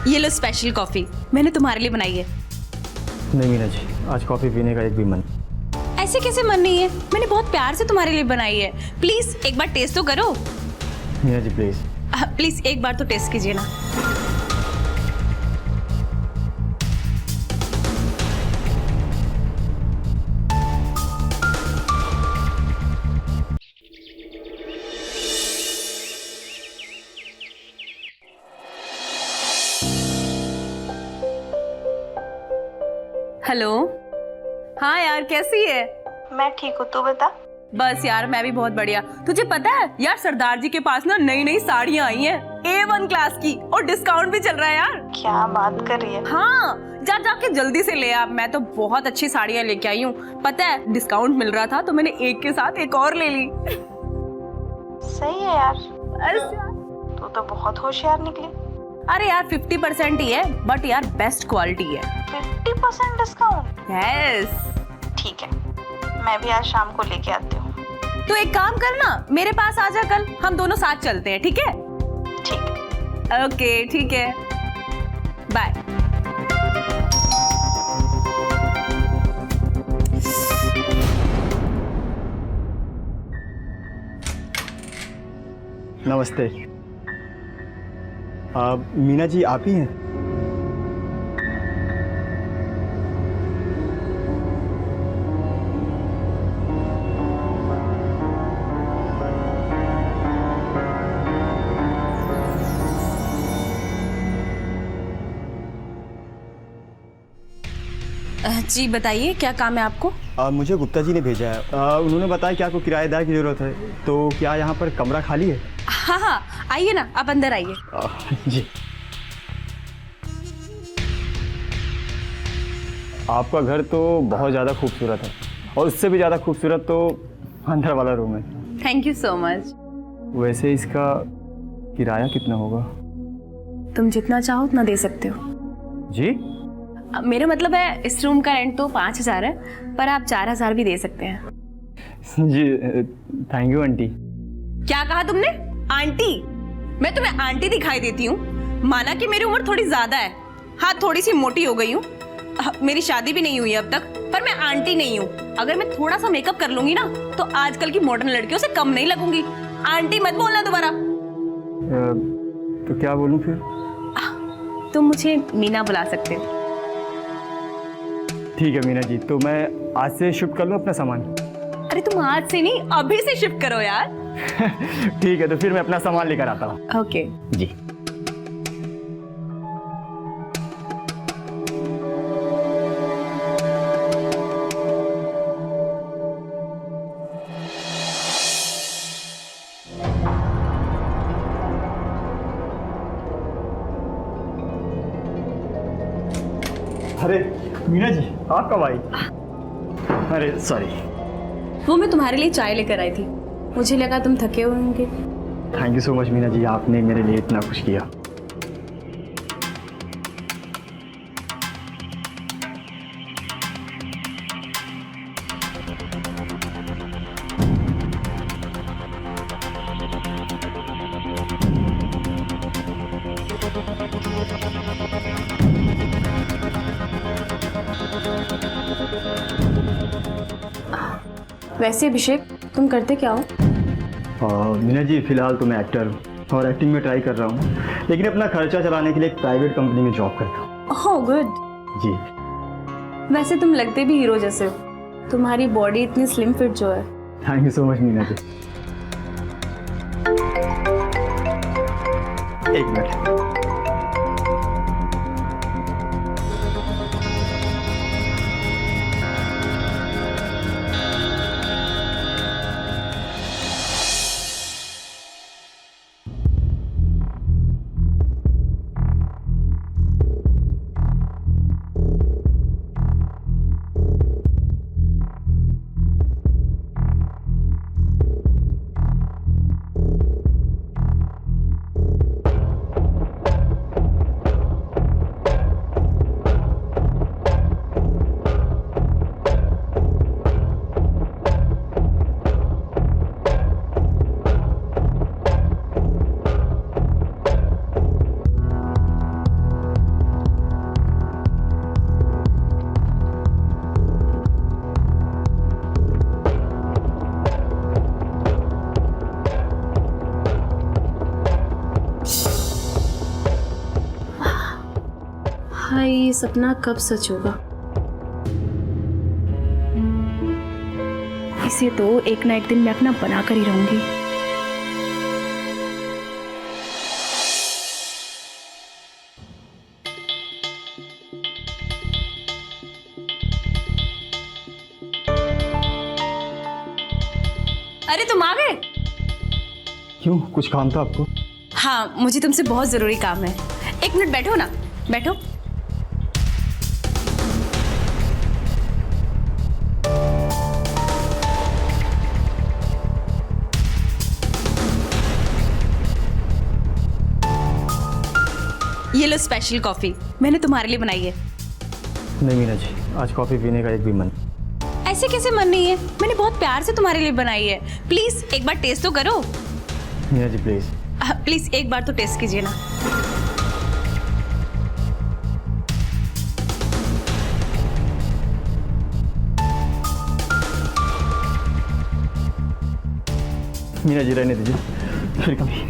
ये लो special coffee, मैंने तुम्हारे लिए बनाई है। नहीं मीना जी, आज कॉफी पीने का एक भी मन। ऐसे कैसे मन नहीं है? मैंने बहुत प्यार से तुम्हारे लिए बनाई है। प्लीज एक बार टेस्ट तो करो। मीना जी प्लीज। प्लीज एक बार तो टेस्ट कीजिए ना। हेलो। हाँ यार, कैसी है? मैं ठीक हूँ, तू बता। बस यार मैं भी बहुत बढ़िया। तुझे पता है यार, सरदार जी के पास ना नई नई साड़ियाँ आई हैं A1 क्लास की, और डिस्काउंट भी चल रहा है यार। क्या बात कर रही है? हाँ, जा जाके जल्दी से ले आ। मैं तो बहुत अच्छी साड़ियाँ लेके आई हूँ। पता है डिस्काउंट मिल रहा था तो मैंने एक के साथ एक और ले ली। सही है यार, बस यार। तू तो बहुत होशियार निकली। अरे यार 50% ही है, बट यार बेस्ट क्वालिटी है। 50% डिस्काउंट? यस। ठीक है, मैं भी आज शाम को लेके आती हूँ। तो एक काम करना, मेरे पास आ जा कल, हम दोनों साथ चलते हैं, ठीक है? ठीक है। ओके ठीक है, बाय। नमस्ते। मीना जी आप ही हैं? जी बताइए, क्या काम है आपको? मुझे गुप्ता जी ने भेजा है। उन्होंने बताया कि आपको किराएदार की ज़रूरत है, तो क्या यहाँ पर कमरा खाली है? हाँ हाँ, आइए ना, आप अंदर आइए। जी। आपका घर तो बहुत ज़्यादा खूबसूरत है, और उससे भी ज़्यादा खूबसूरत तो अंदर वाला रूम है। Thank you so much. वैसे इसका किराया कितना होगा? तुम जितना चाहो उतना दे सकते हो। जी? मेरा मतलब है इस रूम का रेंट तो 5,000 है, पर आप 4,000 भी दे सकते हैं। जी थैंक यू आंटी। क्या कहा तुमने? आंटी? मैं तुम्हें आंटी दिखाई देती हूँ? माना कि मेरी उम्र थोड़ी ज्यादा है, हाँ थोड़ी सी मोटी हो गई हूँ, मेरी शादी भी नहीं हुई अब तक, पर मैं आंटी नहीं हूँ। अगर मैं थोड़ा सा मेकअप कर लूंगी ना तो आजकल की मॉडर्न लड़कियों से कम नहीं लगूंगी। आंटी मत बोलना दोबारा। तो क्या बोलूं फिर? तुम मुझे मीना बुला सकते हो। ठीक है मीना जी, तो मैं आज से शिफ्ट कर लूँ अपना सामान? अरे तुम आज से नहीं, अभी से शिफ्ट करो यार। ठीक है, तो फिर मैं अपना सामान लेकर आता हूँ। ओके। जी। अरे मीना जी, आप कब आई? अरे सॉरी। वो मैं तुम्हारे लिए चाय लेकर आई थी, मुझे लगा तुम थके हुए होंगे। Thank you so much Meena ji, आपने मेरे लिए इतना कुछ किया। वैसे अभिषेक, तुम करते क्या हो? मीना जी फिलहाल तो मैं एक्टर हूँ और एक्टिंग में ट्राई कर रहा हूँ, लेकिन अपना खर्चा चलाने के लिए एक प्राइवेट कंपनी में जॉब करता हूँ। Oh good. जी। वैसे तुम लगते भी हीरो जैसे हो, तुम्हारी बॉडी इतनी स्लिम फिट जो है। Thank you so much Meena ji. एक मिनट। भाई ये सपना कब सच होगा? इसे तो एक ना एक दिन मैं अपना बना कर ही रहूंगी। अरे तुम आ गए? क्यों, कुछ काम था आपको? हाँ, मुझे तुमसे बहुत जरूरी काम है। एक मिनट बैठो ना, बैठो। ये लो स्पेशल कॉफी, मैंने तुम्हारे लिए बनाई है। नहीं मीना जी, आज कॉफ़ी पीने का एक भी मन। ऐसे कैसे मन नहीं है? मैंने बहुत प्यार से तुम्हारे लिए बनाई है। प्लीज एक बार टेस्ट तो करो। मीना जी प्लीज़। प्लीज एक बार तो टेस्ट कीजिए ना। मीना जी रहने दीजिए, फिर कभी।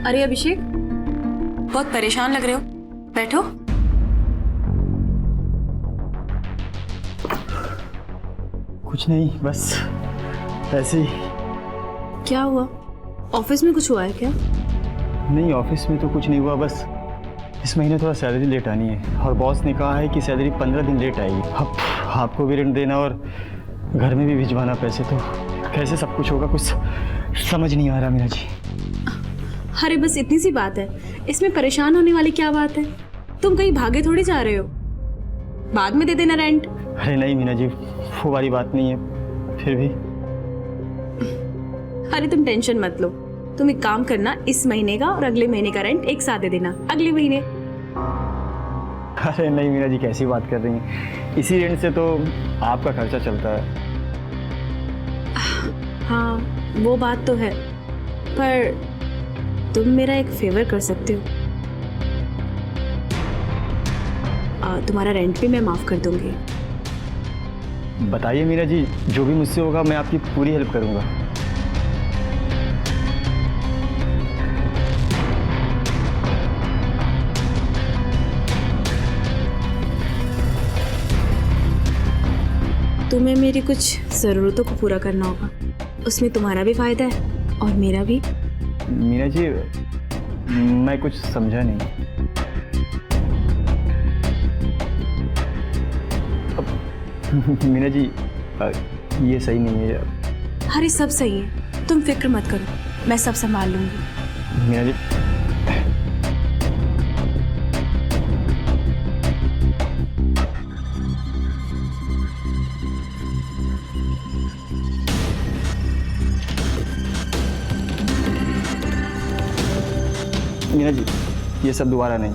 अरे अभिषेक, बहुत परेशान लग रहे हो, बैठो। कुछ नहीं, बस ऐसे ही। क्या हुआ? ऑफिस में कुछ हुआ है क्या? नहीं, ऑफिस में तो कुछ नहीं हुआ, बस इस महीने थोड़ा सैलरी लेट आनी है और बॉस ने कहा है कि सैलरी 15 दिन लेट आएगी। अब आपको भी रेंट देना और घर में भी भिजवाना पैसे, तो कैसे सब कुछ होगा, कुछ समझ नहीं आ रहा मीना जी। अरे बस इतनी सी बात है, इसमें परेशान होने वाली क्या बात है? तुम कहीं भागे थोड़ी जा रहे हो, बाद में दे देना रेंट। अरे नहीं मीना जी, वो वाली बात नहीं है, फिर भी। अरे तुम टेंशन मत लो, तुम एक काम करना, इस महीने का और अगले महीने का रेंट एक साथ दे देना अगले महीने। अरे नहीं मीना जी, कैसी बात कर रही हैं, इसी रेंट से तो आपका खर्चा चलता है। हाँ वो बात तो है, पर तुम मेरा एक फेवर कर सकते हो, तुम्हारा रेंट भी मैं माफ कर दूंगी। बताइए मीना जी, जो भी मुझसे होगा मैं आपकी पूरी हेल्प करूंगा। तुम्हें मेरी कुछ ज़रूरतों को पूरा करना होगा, उसमें तुम्हारा भी फायदा है और मेरा भी। मीना जी, मैं कुछ समझा नहीं। मीना जी, ये सही नहीं है। अरे सब सही है, तुम फिक्र मत करो, मैं सब संभाल लूंगी। मीना जी, मीना जी, ये सब दोबारा नहीं।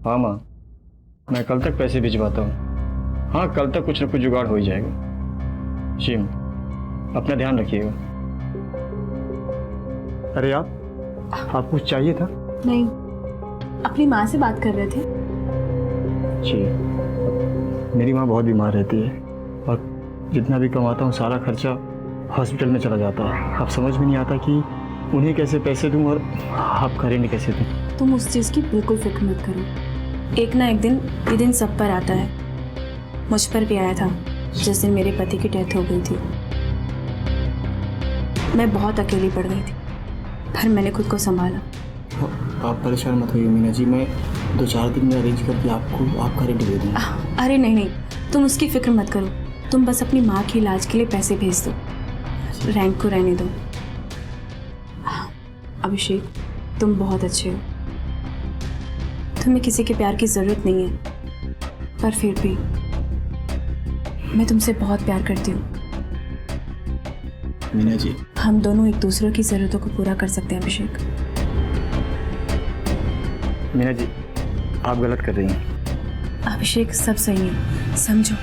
हाँ माँ, मैं कल तक पैसे भिजवाता हूँ। हाँ, कल तक कुछ न कुछ जुगाड़ हो ही जाएगा। जी, अपना ध्यान रखिएगा। अरे आप कुछ चाहिए था? नहीं, अपनी माँ से बात कर रहे थे। जी, मेरी माँ बहुत बीमार रहती है और जितना भी कमाता हूँ सारा खर्चा हॉस्पिटल में चला जाता है। अब समझ में नहीं आता कि उन्हें कैसे पैसे दूँ और आपका रेंट कैसे दूँ। तुम उस चीज़ की बिल्कुल फिक्र मत करो, एक ना एक दिन ये दिन सब पर आता है। मुझ पर भी आया था जिस दिन मेरे पति की डेथ हो गई थी। मैं बहुत अकेली पड़ गई थी, पर मैंने खुद को संभाला, आप परेशान मत होइए मीना जी, मैं 2-4 दिन में अरेंज करके आपको आपका रेंट दे दूँगा। अरे नहीं नहीं, तुम उसकी फिक्र मत करो, तुम बस अपनी माँ के इलाज के लिए पैसे भेज दो, रेंट को रहने दो। अभिषेक, तुम बहुत अच्छे हो, तुम्हें किसी के प्यार की ज़रूरत नहीं है, पर फिर भी मैं तुमसे बहुत प्यार करती हूँ। मीना जी, हम दोनों एक दूसरे की ज़रूरतों को पूरा कर सकते हैं अभिषेक। मीना जी, आप गलत कर रही हैं। अभिषेक, सब सही है, समझो।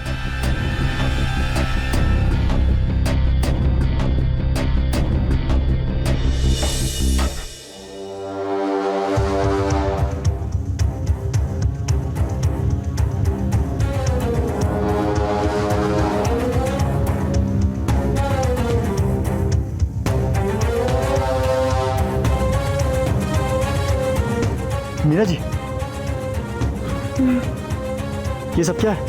मीना जी, ये सब क्या है?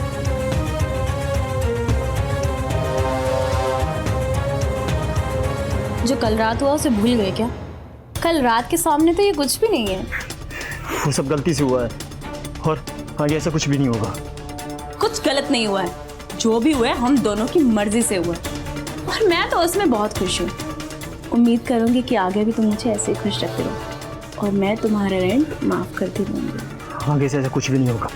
जो कल रात हुआ उसे भूल गए क्या? कल रात के सामने तो ये कुछ भी नहीं है। वो सब गलती से हुआ है और आगे ऐसा कुछ भी नहीं होगा। कुछ गलत नहीं हुआ है, जो भी हुआ है हम दोनों की मर्जी से हुआ है और मैं तो उसमें बहुत खुश हूँ। उम्मीद करूंगी कि आगे भी तुम मुझे ऐसे ही खुश रखते रहो और मैं तुम्हारा रेंट माफ करती रहूंगी। आगे से ऐसा कुछ भी नहीं होगा।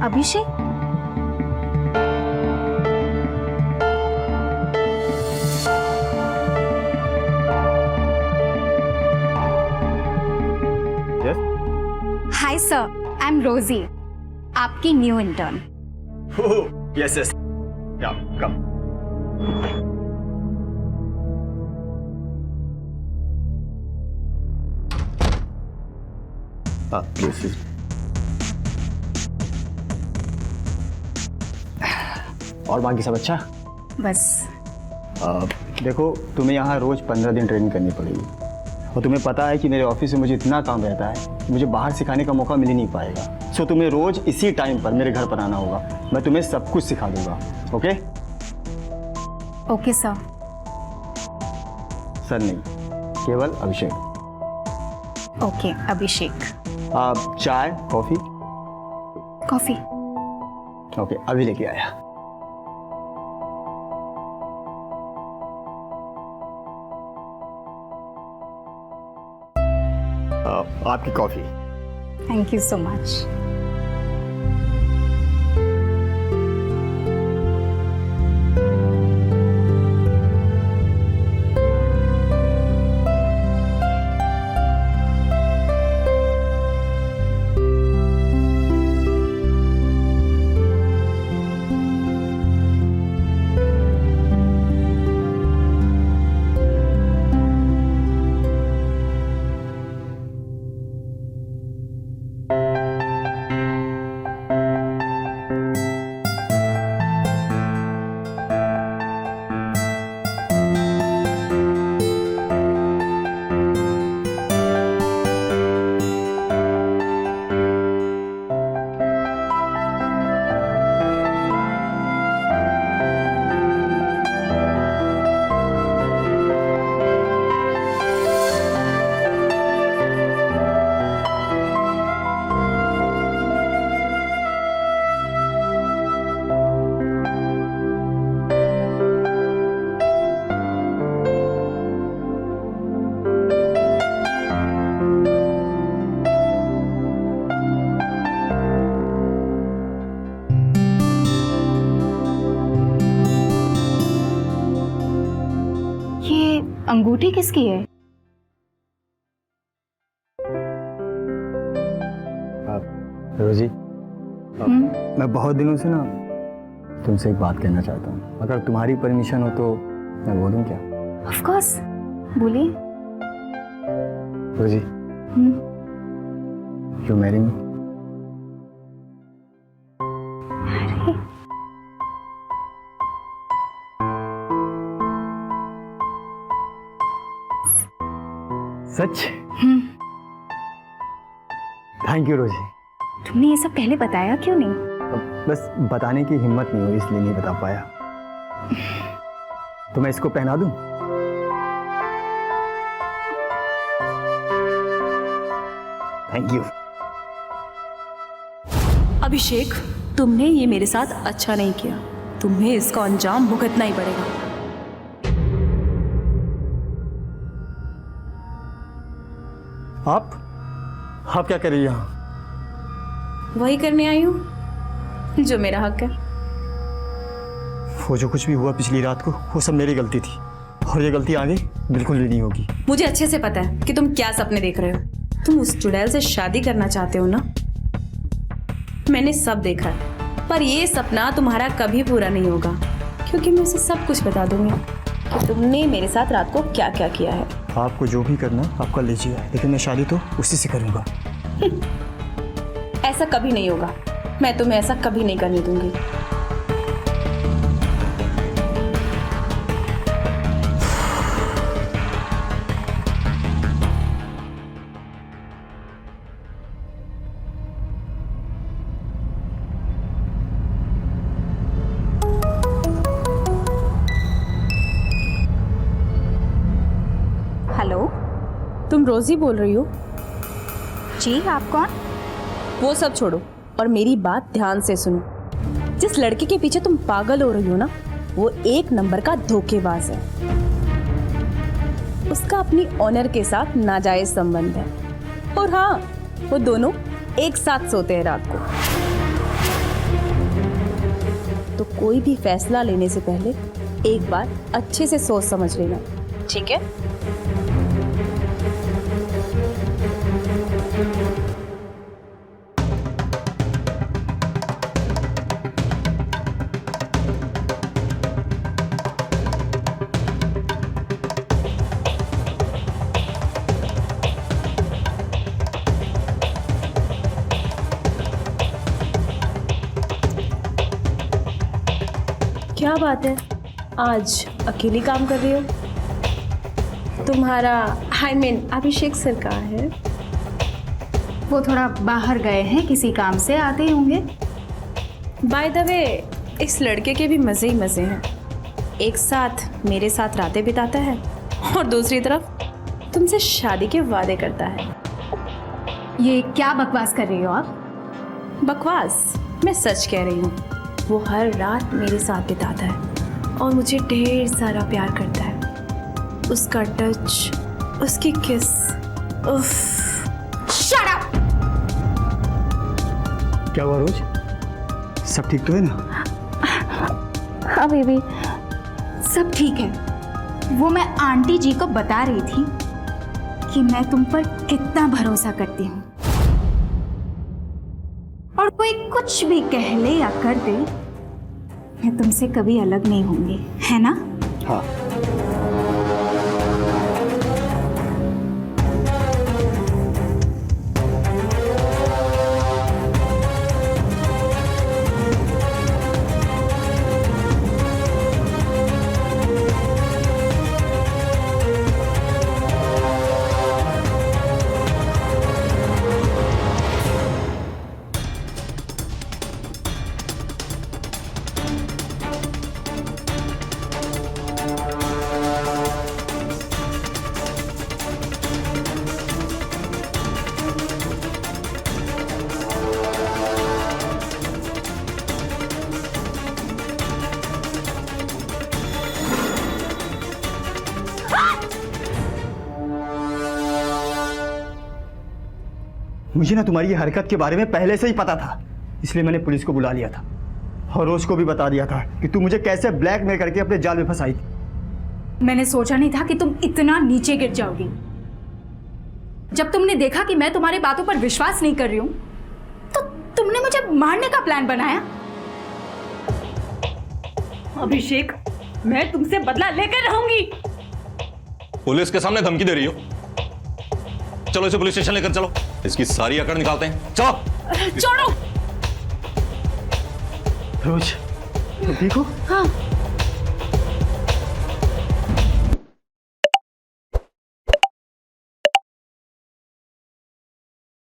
Abhishek, yes, hi sir, I am Rosie, आपकी new intern. Yes yes, come. Please. और बाकी सब अच्छा? बस देखो, तुम्हें यहाँ रोज 15 दिन ट्रेनिंग करनी पड़ेगी और तुम्हें पता है कि मेरे ऑफिस में मुझे इतना काम रहता है कि मुझे बाहर सिखाने का मौका मिल ही नहीं पाएगा। सो तुम्हें रोज इसी टाइम पर मेरे घर पर आना होगा, मैं तुम्हें सब कुछ सिखा दूंगा। ओके? Okay sir. सर नहीं, केवल अभिषेक। ओके अभिषेक। चाय, कॉफी? कॉफी। ओके, अभी लेके आया। आपकी coffee. Thank you so much. अंगूठी किसकी है? रोजी, मैं बहुत दिनों से ना तुमसे एक बात कहना चाहता हूँ। अगर तुम्हारी परमिशन हो तो मैं बोलूँ क्या? ऑफ कोर्स, बोलिए। रोजी, you marry me? Such? Thank you रोजी। तुमने ये सब पहले बताया क्यों नहीं? बस बताने की हिम्मत नहीं हुई इसलिए नहीं बता पाया। तो मैं इसको पहना दूं? Thank you. अभिषेक, तुमने ये मेरे साथ अच्छा नहीं किया। तुम्हें इसका अंजाम भुगतना ही पड़ेगा। आप क्या कर रही हैं यहाँ? वही करने आई हूँ जो मेरा हक है। वो जो कुछ भी हुआ पिछली रात को वो सब मेरी गलती थी और ये गलती आगे बिल्कुल भी नहीं होगी। मुझे अच्छे से पता है कि तुम क्या सपने देख रहे हो। तुम उस चुड़ैल से शादी करना चाहते हो ना? मैंने सब देखा है, पर ये सपना तुम्हारा कभी पूरा नहीं होगा, क्योंकि मैं उसे सब कुछ बता दूंगी कि तुमने मेरे साथ रात को क्या क्या किया है। आपको जो भी करना आप कर लीजिए, लेकिन मैं शादी तो उसी से करूँगा। ऐसा कभी नहीं होगा। मैं तुम्हें ऐसा कभी नहीं करने दूंगी। हेलो, तुम रोजी बोल रही हो? जी आप कौन? वो सब छोड़ो और मेरी बात ध्यान से सुनो। जिस लड़के के पीछे तुम पागल हो रही हो ना, वो एक नंबर का धोखेबाज है। उसका अपनी ऑनर के साथ नाजायज संबंध है। और हाँ, वो दोनों एक साथ सोते हैं रात को। तो कोई भी फैसला लेने से पहले एक बार अच्छे से सोच समझ लेना, ठीक है? क्या बात है, आज अकेली काम कर रही हो? तुम्हारा अभिषेक सर कहाँ है? वो थोड़ा बाहर गए हैं, किसी काम से आते ही होंगे। बाय द वे, इस लड़के के भी मज़े ही मज़े हैं। एक साथ मेरे साथ रातें बिताता है और दूसरी तरफ तुमसे शादी के वादे करता है। ये क्या बकवास कर रही हो आप? बकवास? मैं सच कह रही हूँ। वो हर रात मेरे साथ बिताता है और मुझे ढेर सारा प्यार करता है। उसका टच, उसकी किस, उफ। Shut up! क्या हुआ रोज? सब ठीक तो है ना? हाँ बेबी, सब ठीक है। वो मैं आंटी जी को बता रही थी कि मैं तुम पर कितना भरोसा करती हूँ, और कोई कुछ भी कह ले या कर दे, मैं तुमसे कभी अलग नहीं होंगी, है ना? हाँ। मुझे ना तुम्हारी ये हरकत के बारे में पहले से ही पता था, इसलिए मैंने पुलिस को बुला लिया था और रोज को भी बता दिया था कि तू मुझे कैसे ब्लैकमेल करके अपने जाल में फंसाई थी। मैंने सोचा नहीं था कि तुम इतना नीचे गिर जाओगी। जब तुमने देखा कि मैं तुम्हारी बातों पर विश्वास नहीं कर रही हूं, तो तुमने मुझे मारने का प्लान बनाया। अभिषेक, मैं तुमसे बदला लेकर रहूंगी। पुलिस के सामने धमकी दे रही हो? चलो इसे पुलिस स्टेशन लेकर चलो, इसकी सारी अकड़ निकालते हैं। चलो। छोड़ो। रोज तुम ठीक हो? हाँ,